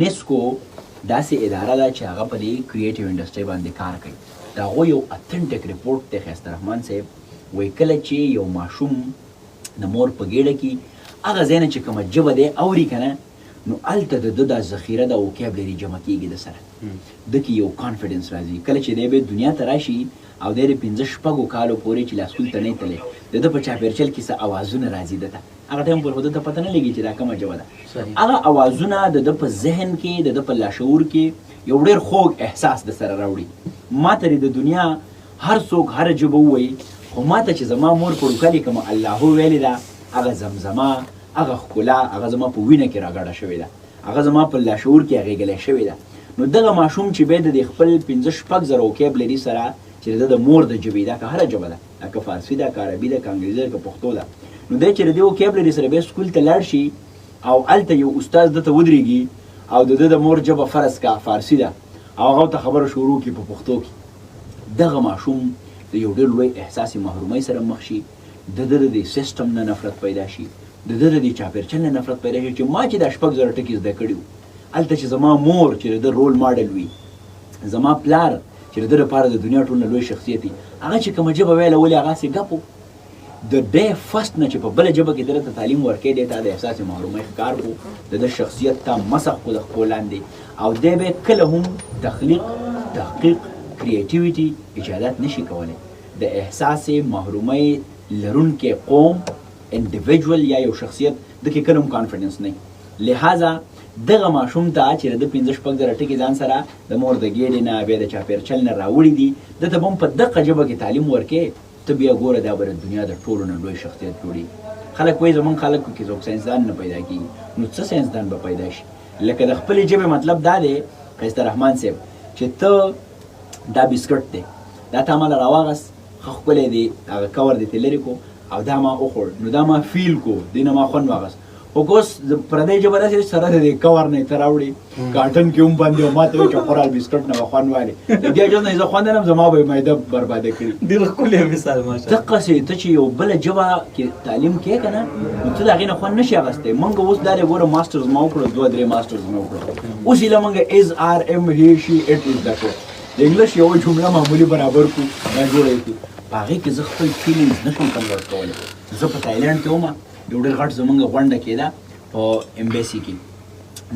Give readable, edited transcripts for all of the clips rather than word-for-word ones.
یونیسکو داسې اداره ده چې هغه په دې کریټیو انډسټري باندې کار کوي. د هغوی یو اتنټیک ریپورټ دی ښایسته رحمان صاحب، وایي کله چې یو ماشوم د مور په ګېډه کې هغه ځای نه چې کومه ژبه دی اوري که نه، نو هلته د ده دا ذخیره د وکیبلري جمع کېږي د سره، ده کې یو کانفیډنس راځي. کله چې دی به دنیا ته راشي او دی د 5-6 کالو پورې چې لا سکول ته نه تللی، د ده په چاپېرچل کې څه اوازونه راځي ده ته، هغه ټایم پورې خو ده ته پته نه لګي چې دا کومه ژبه ده. هغه اوازونه د ده په ذهن کې، د ده په لاشعور کې یو ډېر خوږ احساس د سره راوړي. ما ته د دنیا هر څوک هره ژبه ووایي، خو ما ته چې زما مور په روکلې کومه اللهو ویلې ده، هغه زمزمه، هغه ښکلا، هغه زما په وینه کې راګډه شوې ده، هغه زما په لاشعور کې اغېږلی شوې ده. نو دغه ماشوم چې بیا د خپل 5-6 زره وکیبلري سره چې د مور د ژبې ده، که هره ژبه ده، که فارسي ده، که عربي ده، که انګریزي ده، که پښتو ده، نو دی چې د دې وکیبلري سره بیا سکول ته لاړ شي او هلته یو استاد ده ته ودرېږي او د ده د مور ژبه فرض که فارسي ده او هغه ته خبره شروع کړي په پښتو کې، دغه ماشوم د یو ډېر لوی احساسي محرومۍ سره مخ شي. د ده د دې سیسټم نه نفرت پیدا شي، د ده د دې چاپېرچل نه نفرت پیدا شي چې ما چې دا 6,000 ټکي زده کړي وو، هلته چې زما مور چې د ده رول ماډل وي، زما پلار چې د ده لپاره د دنیا ټول نه لوی شخصیت وي، هغه چې کومه ژبه ویله ولې هغسې ګپ و. د ډے فسټ نه چې په بله ژبه کې دله ته تعلیم ورکوي، دی ته د احساس محرومۍ ښکار کړو، د ده شخصیت ته مسخ کړو د خپو لاندې، او دی به کله هم تخلیق، تحقیق، کریټیویټي ایجادات نشي کولی. د احساس محرومۍ لرونکی قوم، انډیویجول یا یو شخصیت، د کې کله هم کانفیډنس نه. لہذا دغه ماشوم ته چې د 5-6 زره ټکي ځان سره د مور د ګېډې نه بیا د چاپېرچل نه راوړي دي، ده ته به هم په دغه ژبه کې تعلیم ورکوې، ته بیا ګوره دا به د دنیا د ټولو نه لوی شخصیت جوړي. خلک وایي زمونږ خلکو کې څوک ساینسدان نه پیدا کېږي، نو څه ساینسدان به پیدا شي؟ لکه د خپلې ژبې مطلب دا دی ښایسته رحمان صاحب چې ته دا بسکټ دی، دا تا ما له راواغست، ښه ښکلی دی، هغه کور دې ترې لرې کو او دا ما وخوړ، نو دا ما فیل کو، دې نه ما خوند واغست. خو که اوس د پردۍ ژبه داسې سره د دې کور نه یې ته راوړي کاټن کې هم باندې او ما ته وایي چې خوراک بسکټ نه به خوند والې، د دې اجازه نه زه خوند نه لرم، زما به یې معده برباده کړي. ډېر ښکلی مثال ماشاءالله. دقسې ته چې یو بله ژبه کې تعلیم کوې که نه، نو ته د هغې نه خوند نه شي اخیستی. موږ اوس دا دی ګوره ماسټرز ما وکړو، 2-3 ماسټرز مې وکړو، اوس ایله موږ از آر ایم هی شي اټ زده کړو، د انګلیش یوه جمله معمولي برابر کړو، دا جوړه یې کړو. په هغې کې زه خپل فیلینګز نه شم کنورټ کولی. زه په تایلنډ کې وم، یو ډېر غټ زموږ غونډه کېده په امبیسي کې،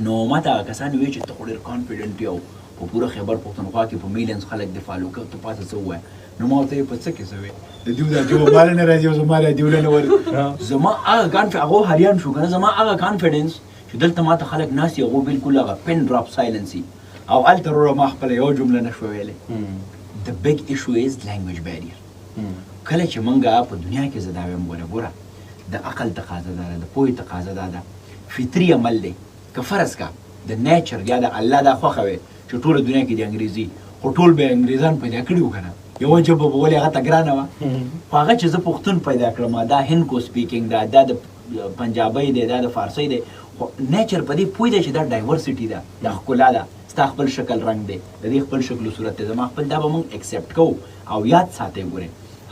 نو ما ته هغه کسان وایي چې ته خو ډېر کانفیډنټ یې او په پوره خیبر پښتونخوا کې په میلیونز خلک دې فالو کوي، ته پاته څه ووایه. نو ما ورته په څه کې څه وایې، د دوی دا ژبه ماله نه راځي او زما دا دیوله نه ورځي. زما هغه هغه حریان شو که نه، زما هغه کانفیډنس چې دلته ما ته خلک ناست وي، هغو بلکل هغه پن ډراپ سایلنس وي، او هلته وروره ما خپله یوه جمله نه شوه ویلی. د بګ ایشو از لینګویج بیریر. کله چې موږ په دنیا کې زه دا وایم ګوره د عقل تقاضا دا ده، د پوهې تقاضا دا ده، فطري عمل دی. که فرض کا د نیچر یا د الله دا خوښه وي چې ټوله دنیا کې د انګریزي، خو ټول به انګریزان پیدا کړي وو که نه، یوه ژبه به ولې هغه ته ګرانه وه. خو هغه چې زه پښتون پیدا کړم، دا هندکو سپیکینګ ده، دا د پنجابۍ دی، دا د فارسۍ دی، خو نیچر په دې پوه دی چې دا ډایورسټي ده، دا ښکلا ده، ستا خپل شکل رنګ دی، د دې خپل شکل و صورت دی، زما خپل، دا به موږ اکسپټ کوو. او یاد ساتئ ګورئ،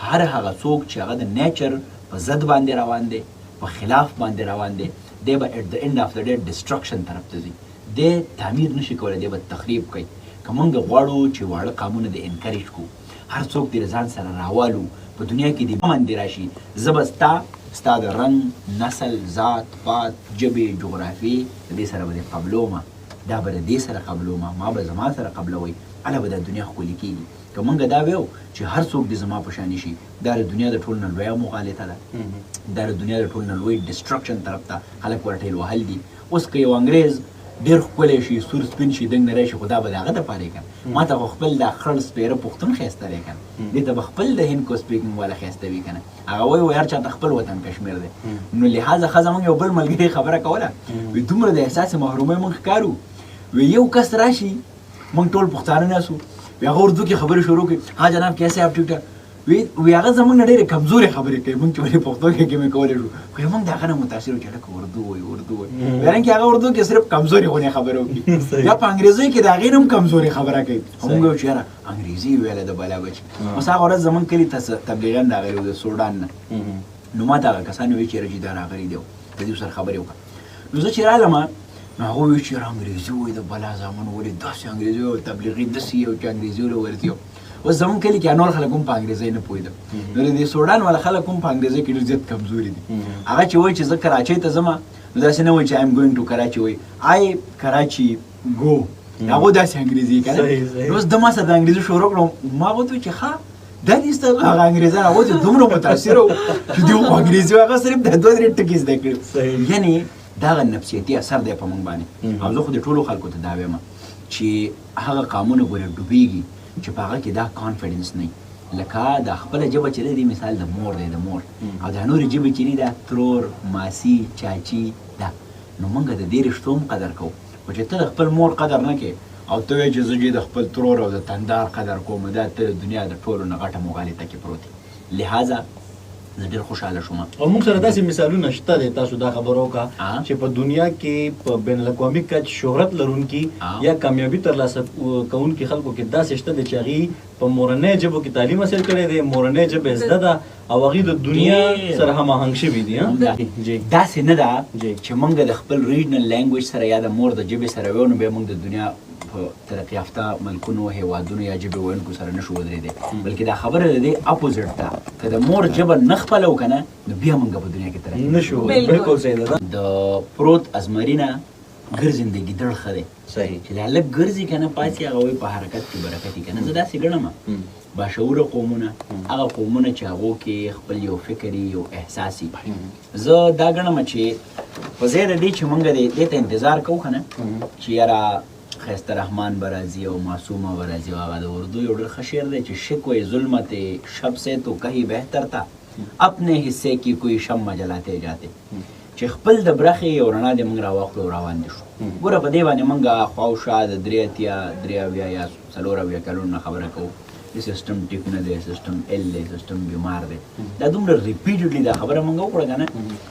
هر هغه څوک چې هغه د نیچر په ضد باندې روان دی، په خلاف باندې روان دی، دی به ایٹ د اینډ آف د ډے ډسټرکشن طرف ته ځي، دی تعمیر نشي کولی، دی به تخریب کوي. که موږ غواړو چې واړه قامونه د انکریج کړو، هر څوک دې ځان سره راوالو، په دنیا کې دې باندې راشي، زه به ستا د رنګ، نسل، ذات پات، ژبې، جغرافیې د دې سره به دې قبلومه، دا به د دې سره قبلومه، ما به زما سره قبلوئ، هله به دا دنیا ښکلې کېږي. که موږ دا ویو چې هر څوک دې زما په شانې شي، دا د دنیا د ټول نه لویه مغالطه ده، دا د دنیا د ټول نه لوی ډسټرکشن طرف ته خلک ورټېل وهل دي. اوس که یو انګریز ډېر ښکلی شي، سور سپین شي، دنګ نری شي، خو دا به د هغه دپاره یې که نه، ما ته خو خپل دا خړ سپېره پښتون ښایسته دی که نه، دې ته به خپل د هندکو سپیکینګ والا ښایسته وي که نه. هغه وایي هر چا ته خپل وطن کشمیر دی. نو لحاظه ښځه موږ یو بل ملګري خبره کوله، وایي دومره د احساس محرومۍ موږ ښکارو، وایي یو کس راشي، موږ ټول پښتانه ناست وو، وی هغه اردو کې خبرې شروع کړي، ها جناب کیسے آپ ٹھیک ٹھاک، وی هغه زموږ نه ډېرې کمزورې خبرې کوي، موږ چې ولې پښتو کې مې کولی شو، خو موږ د هغه نه متاثر وو چې هلکه اردو وایي، اردو وایي، حالانکې هغه اردو کې صرف کمزورې غونې خبرې وکړي، یا په انګریزۍ کې د هغې نه هم کمزورې خبره کوي. موږ وایو چې یاره انګریزي ویله د بلا بچ. اوس هغه ورځ زموږ کلي ته تبلیغیان راغلي وو د سوډان نه، نو ما ته هغه کسان وایي چې یاره چې دا راغلي دی، د دې سره خبرې وکړه. نو زه چې رالم نو هغه وایي چې انګریزي وایي د بلا زامن ولې داسې انګریزي او تبلیغي داسې یو چې انګریزي له ورځي اوس زموږ کلي کې نور خلک هم په انګریزي نه پوهېدم نو د سوډان والا خلک هم په انګریزي کې ډېر زیات کمزوري دي هغه چې وایي چې زه کراچۍ ته ځم نو داسې نه وایي چې ایم ګوینګ ټو کراچي وایي آی کراچي ګو هغه داسې انګریزي که نه نو اوس د ما سره د انګریزي شروع کړم ما ورته وویل چې ښه دا دې ستا هغه انګریزان هغوی چې دومره متاثره وو چې دوی خو انګریزي هغه صرف دا 2-3 ټکي زده کړي یعنې دغه نفسیتي اثر دی په موږ باندې او زه خو د ټولو خلکو ته دا وایم چې هغه قامونه ګوره ډوبېږي چې په هغه کې دا کانفیډنس نه وي لکه دا خپله ژبه چې دی مثال د مور دی د مور او دا نورې ژبې چې دي دا ترور ماسي چاچي دا نو موږ د دې رشتو هم قدر کوو خو چې ته د خپل مور قدر نه کوې او ته وایې چې زه د خپل ترور او د تندار قدر کوم دا ته د دنیا د ټولو نه غټه مغالطه کې پروت یې لهذا زه ډېر خوشحاله شوم او موږ سره داسې مثالونه شته دی تاسو دا خبره وکړه چې په دنیا کې په بین الاقوامي کچ شهرت لرونکي یا کامیابي ترلاسه کوونکي خلکو کې داسې شته دی چې هغې په مورنۍ ژبو کې تعلیم حاصل کړی دی مورنۍ ژبه زده ده او هغې د دنیا سره هماهنګ شوي دي داسې نه ده چې موږ د خپل ریجنل لینګویج سره یا د مور د ژبې سره ویو نو بیا موږ د دنیا په ترقي یافته ملکونو هیوادونو یا ژبې ویونکو سره نشو ودرېدی بلکې دا خبره د دې اپوزټ ده که د مور ژبه نه خپلو که نه نو بیا موږ په دنیا کې ترقي نشو بالکل صحیح ده د پروت ازمرینه ګرځنده ګیدړ ښه دی صحیح چې هلک ګرځي که نه پاسې هغه وایي په حرکت کې برکت وي که نه زه داسې ګڼم باشعوره قومونه هغه قومونه چې هغو کې خپل یو فکر یو احساس زه دا ګڼم چې په ځای د دې چې موږ دې ته انتظار کوو که نه چې یاره خیسته رحمان به راځي او معصومه به راځي او هغه د اردو یو ډېر ښه شعر دی چې شکوې ظلمت شب سے تو کہیں بہتر تھا اپنے حصے کی کوئی شمع جلاتے جاتے چې خپل د برخې یو رڼا دې موږ راواخلو او روان دي شو ګوره په دې باندې موږ خواوشا د 3 یا 4 کلونو نه خبره کوو د سیسټم ټیک نه دی سیسټم ایل دی سیسټم بیمار دی دا دومره ریپیټډلی دا خبره موږ وکړه که نه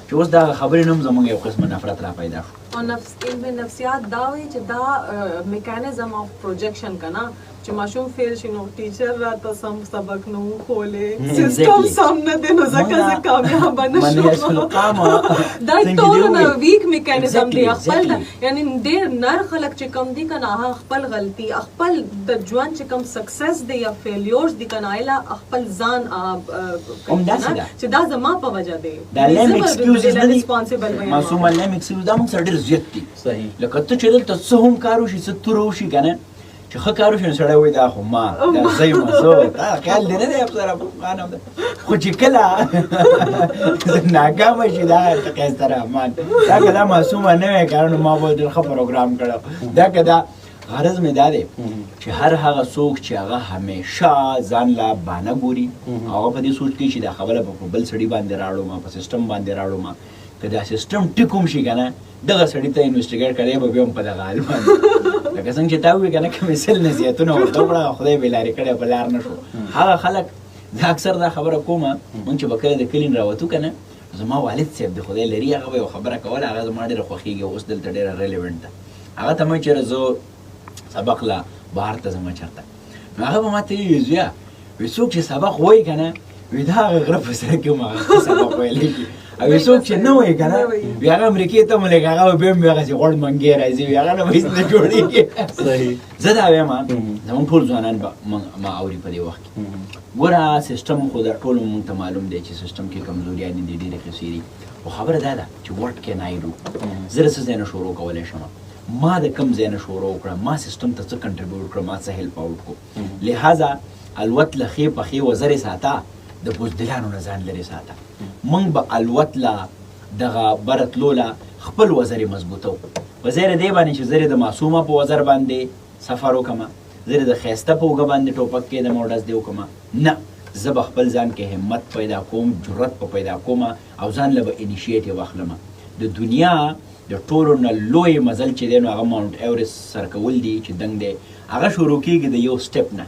چې اوس دا خبرې نه هم زموږ یو قسمه نفرت را پیدا شو او علم نفسیات دا وایي چې دا میکانیزم آف پروجیکشن که نه چې ماشوم فیل شي نو ټیچر راته سم سبق نه وښولې سیسټم سم نه دی نو ځکه زه کامیابه نه شوم دا ټولونه ویک میکانیزم دی خپل یعنې ډېر نر خلک چې کم دي که نه هغه خپل غلطي خپل د ژوند چې کم سکسس دی یا فیلیورز دي که نه هغه خپل ځان چې دا زما په وجه دی معصومه لیم ایکسکیوز دا موږ سره ډېر زیات دي لکه ته چې دلته څه هم کار وشي څه توره وشي که نه چې ښه کار وشي نو سړی وایي دا خو ما دا زه یم زه خیال دې نه دی افسر افغان خو چې کله ناکامه شي دا خیسته رحمان دا که دا معصومه نه وی کار نو ما به ډېر ښه پروګرام کړی دا که دا غرض مې دا دی چې هر هغه څوک چې هغه همیشه ځان له بانه ګوري هغه په دې سوچ کوي چې دا خبره به په بل سړي باندې راوړم په سیسټم باندې راوړم که دا سیسټم ټیک هم شي که نه دغه سړي ته انویسټیګیټ کړی به بیا هم په دغه حال باندې لکه څنګه چې تا ووایي که نه که مې سل نصیحتونه ورته وکړه خدای بې لارې کړی په لار نه شو هغه خلک زه اکثر دا خبره کوم مونږ چې به کله د کلي نه راوتو که نه زما والد صاحب د خدای لري هغه به یو خبره کوله هغه زما ډېره خوښېږي اوس دلته ډېره ریلیونټ ده هغه ته مې چېرې زه سبق له بهر ته ځم چېرته نو هغه به ما ته وایي زویه وایي څوک چې سبق وایي که نه وایي دا هغه غره په سره کې هم هغه سبق ویلی کي او څوک چې نه وایي که نه وایي هغه امریکې ته مو لږ هغه به بیا هم هغسې غوړ منګی راځي وایي هغه نه به هېڅ نه جوړېږي زه دا وایم زموږ ټول ځوانان به ما اوري په دې وخت کې ګوره سیسټم خو د ټولو مونږ ته معلوم دی چې سیسټم کې کمزوریانې دي ډېرې قصې دي خو خبره دا ده چې وټ کین آی ډو زه له څه ځای نه شروع کولی شم ما د کم ځای نه شروع وکړه ما سیسټم ته څه کنټریبیوټ کړه ما څه هیلپ آوټ کړو لهذا الوت له ښې پښې وزرې ساته د بزدلانو نه ځان لرې ساته موږ به الوت له دغه بره تلو له خپل وزرې مضبوطو په ځای د دې باندې چې زه د معصومه په وزر باندې سفر وکړم زه د ښایسته په اوږه باندې ټوپک کېدم او ډز دې وکړم نه زه به خپل ځان کې همت پیدا کوم جرأت به پیدا کوم او ځان له به انیشیټیو واخلم د دنیا د ټولو نه لوی مزل چې دی نو هغه ماونټ ایورست سر کول دي چې دنګ دی هغه شروع کېږي د یو سټپ نه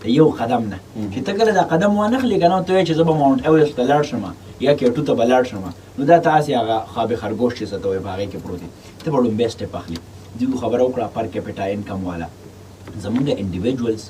د یو قدم نه چې ته کله دا قدم وانخلې که نه ته وایې چې زه به ماونټ ایورست ته لاړ شم یا کیټو ته به لاړ شم نو دا ته هسې هغه خواب خرګوش چې څه ته وایي په هغې کې پروت دی ته به لومبی سټپ اخلي دوی خبره وکړه پر کیپټا انکم والا زمونږ انډیویجولز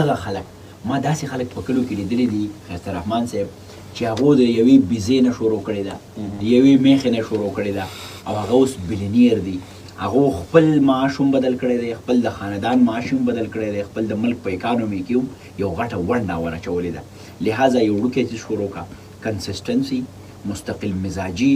دغه خلک ما داسې خلک په کلو کې لیدلي دي خیسته رحمان صاحب چې هغو د یوې بیزې نه شروع کړې ده د یوې میخې نه شروع کړې ده او هغه اوس بلینیر دی هغه خپل معاش هم بدل کړی دی، خپل د خاندان معاش هم بدل کړی دی، خپل د ملک په اکانومي کې هم یو غټه ونډه ورچولې ده. لہذا یو وړوکی څیز شروع کړه، کنسسټنسي، مستقل مزاجي،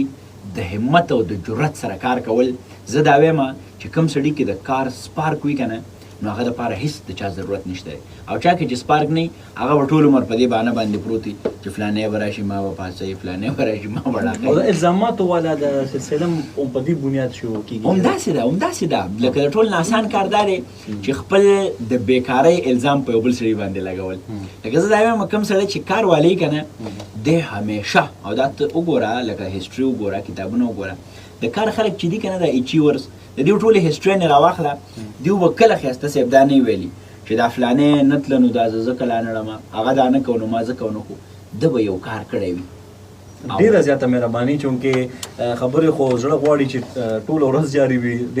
د همت او د جرأت سره کار کول. زه دا وایم چې کوم سړي کې د کار سپارک وي که نه، نو هغه دپاره هېڅ د چا ضرورت نشته دی. او چا کې چې سپارک نه وي، هغه به ټول عمر په دې بهانه باندې پروت وي چې فلانی به راشي ما به پاڅوي، فلانی به راشي ما به ډاکوي. او د الزاماتو والا د سلسله هم په دې بنیاد شروع کېږي. همداسې ده لکه د ټول نه اسان کار دا دی چې خپل د بیکارۍ الزام په یو بل سړي باندې لګول. لکه زه دا وایم کوم سړی چې کار والی که نه، دی همیشه، او دا ته وګوره لکه هسټري وګوره، کتابونه وګوره، د کار خلک چې دي که نه د اچیورز، د دې ټولې هسټري نه راواخله، دوی به کله ښایسته صاحب دا نه ویلي چې دا فلانی نه تله نو دا زه کله نه ړمه، هغه دا نه کو نو ما ځکه ونه کړو، ده به یو کار کړی وي. ډېره زیاته مهرباني، چونکې خبرې خو زړه غواړي چې ټوله ورځ جاري وي.